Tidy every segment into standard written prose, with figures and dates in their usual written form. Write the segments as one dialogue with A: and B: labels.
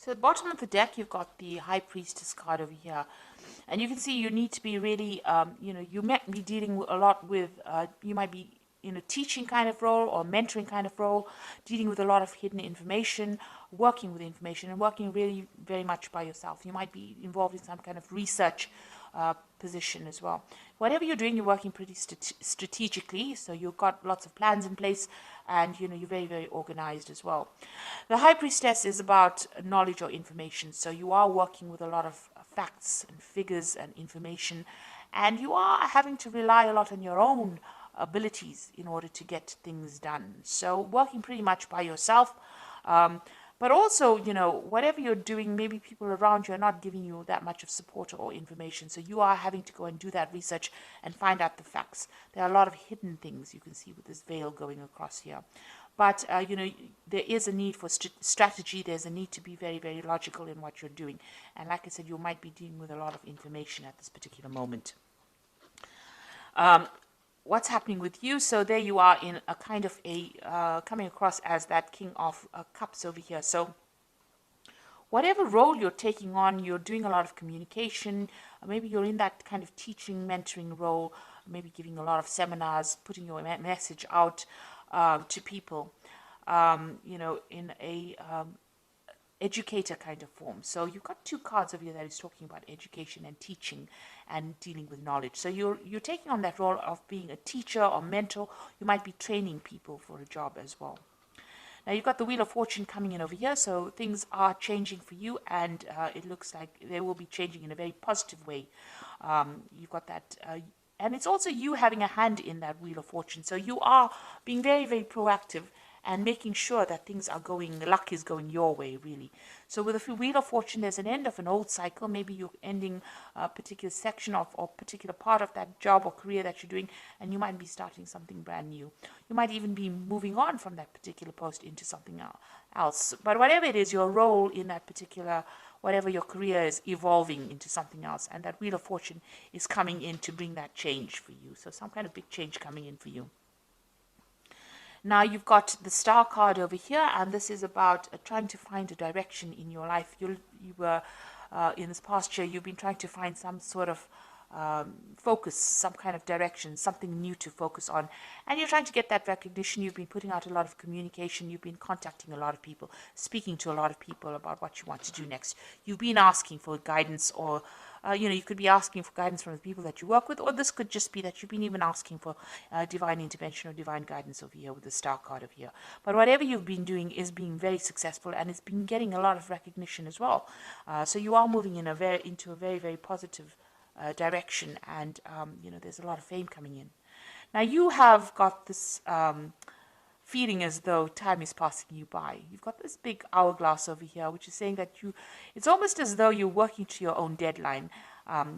A: So at the bottom of the deck, you've got the High Priestess card over here. And you can see you need to be really, you might be dealing a lot with, you might be in a teaching kind of role or mentoring kind of role, dealing with a lot of hidden information, working with information, and working really very much by yourself. You might be involved in some kind of research position as well. Whatever you're doing, you're working pretty strategically, so you've got lots of plans in place, and you're very, very organized as well. The High Priestess is about knowledge or information, so you are working with a lot of facts and figures and information, and you are having to rely a lot on your own abilities in order to get things done. So working pretty much by yourself, but also, whatever you're doing, maybe people around you are not giving you that much of support or information. So you are having to go and do that research and find out the facts. There are a lot of hidden things you can see with this veil going across here. But, there is a need for strategy. There's a need to be very, very logical in what you're doing. And like I said, you might be dealing with a lot of information at this particular moment. What's happening with you? So there you are in a kind of coming across as that King of Cups over here. So whatever role you're taking on, you're doing a lot of communication. Maybe you're in that kind of teaching, mentoring role, maybe giving a lot of seminars, putting your message out to people, in a educator kind of form. So you've got two cards over here that is talking about education and teaching and dealing with knowledge. So you're taking on that role of being a teacher or mentor. You might be training people for a job as well. Now you've got the Wheel of Fortune coming in over here, so things are changing for you, and it looks like they will be changing in a very positive way. You've got that, and it's also you having a hand in that Wheel of Fortune. So you are being very, very proactive and making sure that things are going, luck is going your way, really. So with the Wheel of Fortune, there's an end of an old cycle. Maybe you're ending a particular section of or particular part of that job or career that you're doing, and you might be starting something brand new. You might even be moving on from that particular post into something else. But whatever it is, your role in that particular, whatever your career is, evolving into something else, and that Wheel of Fortune is coming in to bring that change for you. So some kind of big change coming in for you. Now you've got the Star card over here, and this is about trying to find a direction in your life. You were in this past year, you've been trying to find some sort of focus, some kind of direction, something new to focus on, and you're trying to get that recognition. You've been putting out a lot of communication. You've been contacting a lot of people, speaking to a lot of people about what you want to do next. You've been asking for guidance, or you could be asking for guidance from the people that you work with, or this could just be that you've been even asking for divine intervention or divine guidance over here with the Star card over here. But whatever you've been doing is being very successful, and it's been getting a lot of recognition as well. So you are moving in into a very, very positive direction, and there's a lot of fame coming in. Now you have got this feeling as though time is passing you by. You've got this big hourglass over here, which is saying that it's almost as though you're working to your own deadline.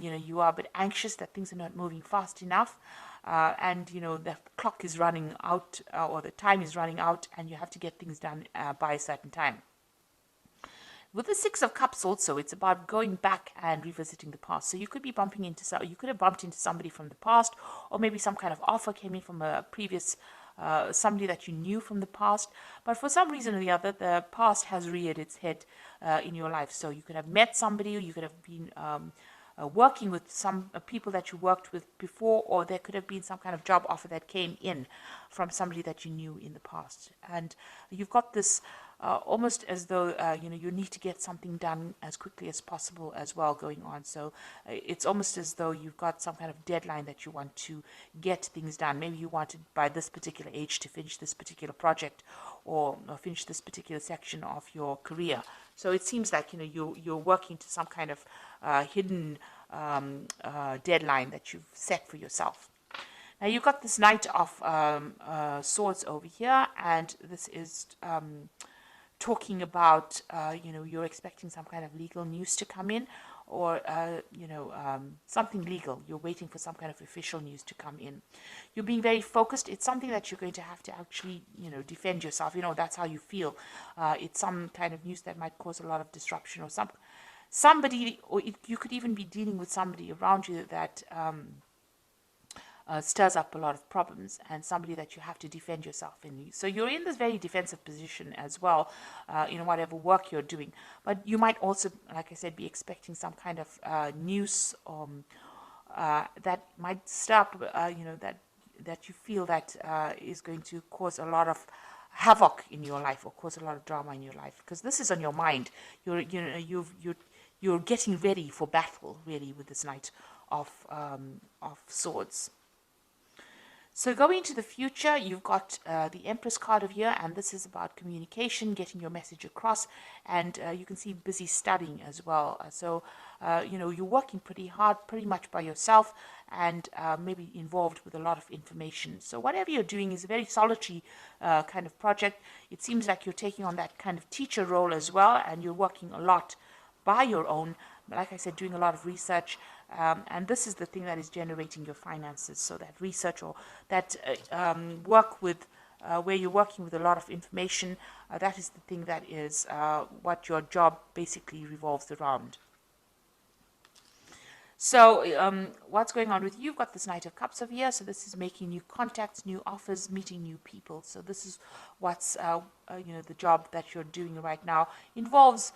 A: You are a bit anxious that things are not moving fast enough, and the clock is running out, or the time is running out, and you have to get things done by a certain time. With the Six of Cups also, it's about going back and revisiting the past. So you could be you could have bumped into somebody from the past, or maybe some kind of offer came in from a previous somebody that you knew from the past, but for some reason or the other, the past has reared its head in your life. So you could have met somebody, or you could have been working with some people that you worked with before, or there could have been some kind of job offer that came in from somebody that you knew in the past. And you've got this almost as though you need to get something done as quickly as possible as well going on. So it's almost as though you've got some kind of deadline that you want to get things done. Maybe you wanted by this particular age to finish this particular project, or finish this particular section of your career. So it seems like you're working to some kind of hidden deadline that you've set for yourself. Now you've got this Knight of Swords over here, and this is talking about you're expecting some kind of legal news to come in, or something legal. You're waiting for some kind of official news to come in. You're being very focused. It's something that you're going to have to actually defend yourself. That's how you feel. It's some kind of news that might cause a lot of disruption, or somebody, or you could even be dealing with somebody around you that stirs up a lot of problems, and somebody that you have to defend yourself in. So you're in this very defensive position as well, in whatever work you're doing. But you might also, like I said, be expecting some kind of news that might stop, that you feel that is going to cause a lot of havoc in your life or cause a lot of drama in your life, because this is on your mind. You're getting ready for battle, really, with this Knight of Swords. So going into the future, you've got the Empress card of here, and this is about communication, getting your message across, and you can see busy studying as well. So, you're working pretty hard, pretty much by yourself, and maybe involved with a lot of information. So whatever you're doing is a very solitary kind of project. It seems like you're taking on that kind of teacher role as well, and you're working a lot by your own, like I said, doing a lot of research, and this is the thing that is generating your finances. So that research or that work with where you're working with a lot of information, that is the thing that is what your job basically revolves around. So what's going on with you? You've got this Knight of Cups over here. So this is making new contacts, new offers, meeting new people. So this is what's, the job that you're doing right now. Involves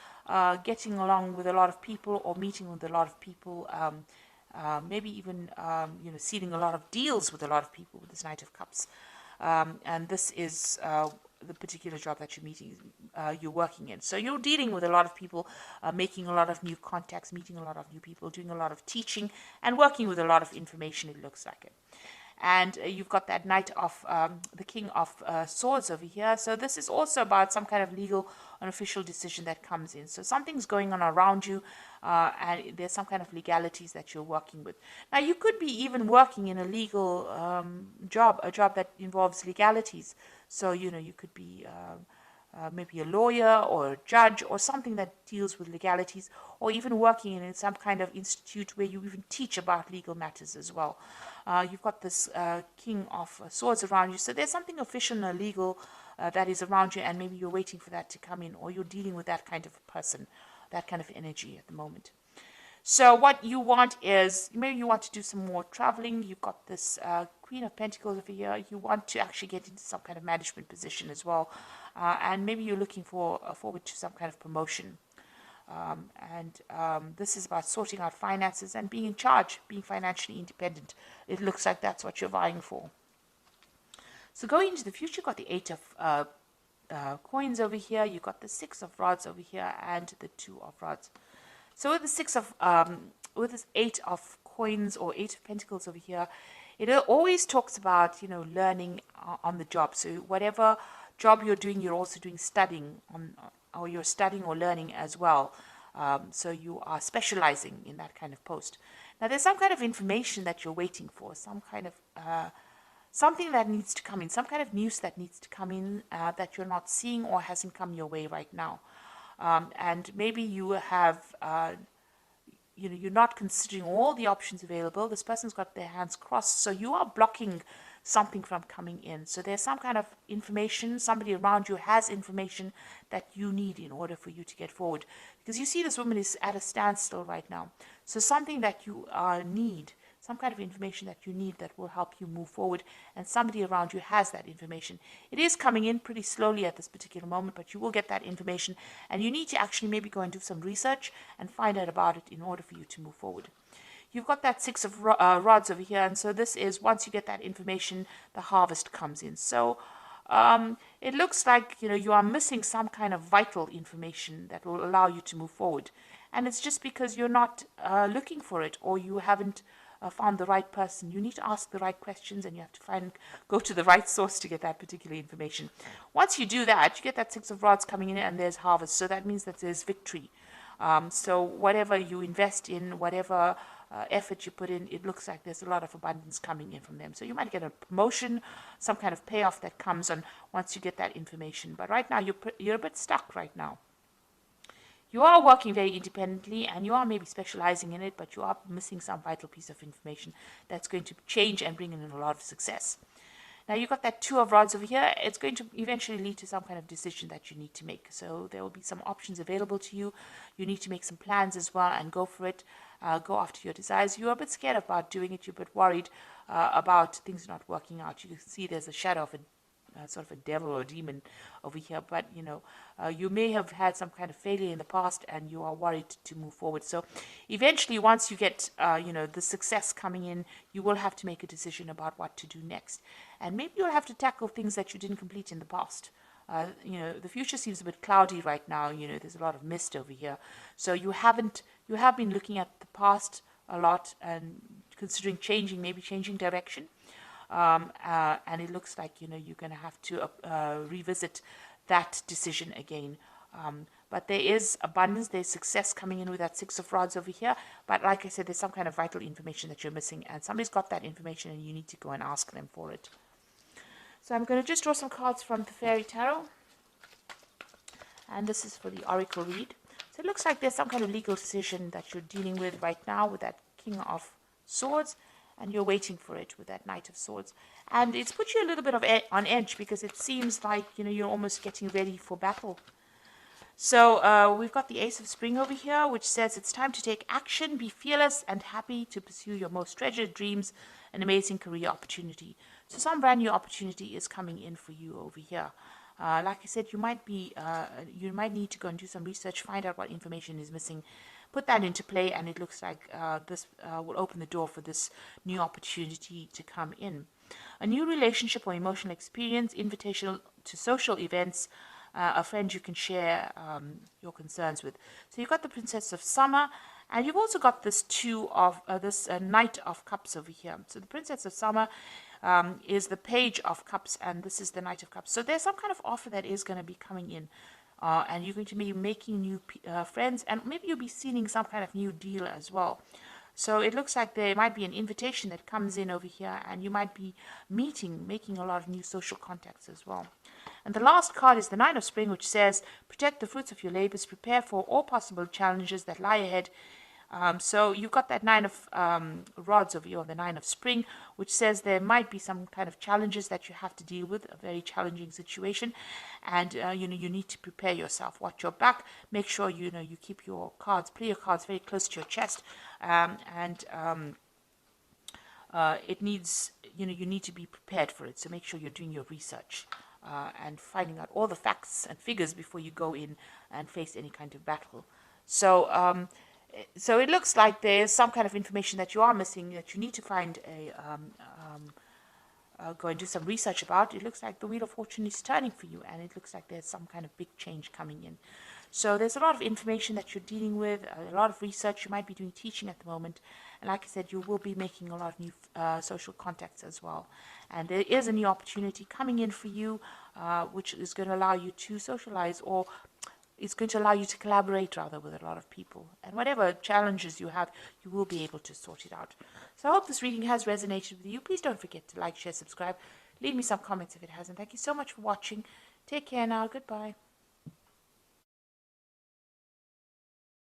A: getting along with a lot of people or meeting with a lot of people, maybe even, sealing a lot of deals with a lot of people with this Knight of Cups. And this is the particular job that you're working in. So you're dealing with a lot of people, making a lot of new contacts, meeting a lot of new people, doing a lot of teaching, and working with a lot of information, it looks like it. And you've got that Knight of the King of Swords over here. So this is also about some kind of legal and official decision that comes in. So something's going on around you, and there's some kind of legalities that you're working with. Now, you could be even working in a legal job, a job that involves legalities. So, you could be maybe a lawyer or a judge or something that deals with legalities, or even working in some kind of institute where you even teach about legal matters as well. You've got this King of Swords around you, so there's something official and legal that is around you, and maybe you're waiting for that to come in, or you're dealing with that kind of person, that kind of energy at the moment. So what you want is, maybe you want to do some more traveling. You've got this Queen of Pentacles over here. You want to actually get into some kind of management position as well. And maybe you're looking forward to some kind of promotion. This is about sorting out finances and being in charge, being financially independent. It looks like that's what you're vying for. So going into the future, you've got the Eight of Coins over here. You've got the Six of Rods over here and the Two of Rods. So with the with this Eight of Coins or Eight of Pentacles over here, it always talks about, learning on the job. So whatever job you're doing, you're also doing studying or you're studying or learning as well. So you are specializing in that kind of post. Now there's some kind of information that you're waiting for, some kind of something that needs to come in, some kind of news that needs to come in that you're not seeing or hasn't come your way right now. And maybe you have, you're not considering all the options available. This person's got their hands crossed, so you are blocking something from coming in. So there's some kind of information, somebody around you has information that you need in order for you to get forward. Because you see this woman is at a standstill right now. So something that you need, some kind of information that you need that will help you move forward, and somebody around you has that information. It is coming in pretty slowly at this particular moment, but you will get that information, and you need to actually maybe go and do some research and find out about it in order for you to move forward. You've got that Six of Rods over here, and so this is, once you get that information, the harvest comes in. So it looks like, you are missing some kind of vital information that will allow you to move forward. And it's just because you're not looking for it, or you haven't found the right person. You need to ask the right questions, and you have to go to the right source to get that particular information. Once you do that, you get that Six of Rods coming in, and there's harvest. So that means that there's victory. So whatever you invest in, whatever effort you put in, it looks like there's a lot of abundance coming in from them. So you might get a promotion, some kind of payoff that comes on once you get that information. But right now, you're a bit stuck right now. You are working very independently, and you are maybe specializing in it, but you are missing some vital piece of information that's going to change and bring in a lot of success. Now you've got that Two of Rods over here. It's going to eventually lead to some kind of decision that you need to make. So there will be some options available to you. You need to make some plans as well and go for it. go after your desires. You're a bit scared about doing it. You're a bit worried about things not working out. You can see there's a shadow of a sort of a devil or a demon over here, but you may have had some kind of failure in the past and you are worried to move forward. So eventually, once you get the success coming in, you will have to make a decision about what to do next, and maybe you'll have to tackle things that you didn't complete in the past. The future seems a bit cloudy right now. There's a lot of mist over here, so you have been looking at the past a lot and considering maybe changing direction. And it looks like you're going to have to revisit that decision again. But there is abundance, there's success coming in with that Six of Rods over here. But like I said, there's some kind of vital information that you're missing, and somebody's got that information, and you need to go and ask them for it. So I'm going to just draw some cards from the Fairy Tarot, and this is for the Oracle read. So it looks like there's some kind of legal decision that you're dealing with right now with that King of Swords, and you're waiting for it with that Knight of Swords. And it's put you a little bit on edge, because it seems like you're almost getting ready for battle. So we've got the Ace of Spring over here, which says it's time to take action, be fearless and happy to pursue your most treasured dreams, an amazing career opportunity. So some brand new opportunity is coming in for you over here. Like I said, you might need to go and do some research, find out what information is missing, put that into play, and it looks like this will open the door for this new opportunity to come in. A new relationship or emotional experience, invitation to social events, a friend you can share your concerns with. So you've got the Princess of Summer, and you've also got this Knight of Cups over here. So the Princess of Summer is the Page of Cups, and this is the Knight of Cups. So there's some kind of offer that is going to be coming in. And you're going to be making new friends, and maybe you'll be seeing some kind of new deal as well. So it looks like there might be an invitation that comes in over here, and you might be making a lot of new social contacts as well. And the last card is the Nine of Spring, which says, protect the fruits of your labors, prepare for all possible challenges that lie ahead. So you've got that Nine of Rods over here, or the Nine of Spring, which says there might be some kind of challenges that you have to deal with, a very challenging situation, and you need to prepare yourself. Watch your back. Make sure you keep your cards, play your cards very close to your chest, it needs you need to be prepared for it. So make sure you're doing your research and finding out all the facts and figures before you go in and face any kind of battle. So so it looks like there's some kind of information that you are missing, that you need to find go and do some research about. It looks like the Wheel of Fortune is turning for you, and it looks like there's some kind of big change coming in. So there's a lot of information that you're dealing with, a lot of research. You might be doing teaching at the moment, and like I said, you will be making a lot of new social contacts as well. And there is a new opportunity coming in for you, which is going to allow you to socialize, or it's going to allow you to collaborate rather with a lot of people. And whatever challenges you have, you will be able to sort it out. So I hope this reading has resonated with you. Please don't forget to like, share, subscribe. Leave me some comments if it hasn't. Thank you so much for watching. Take care now. Goodbye.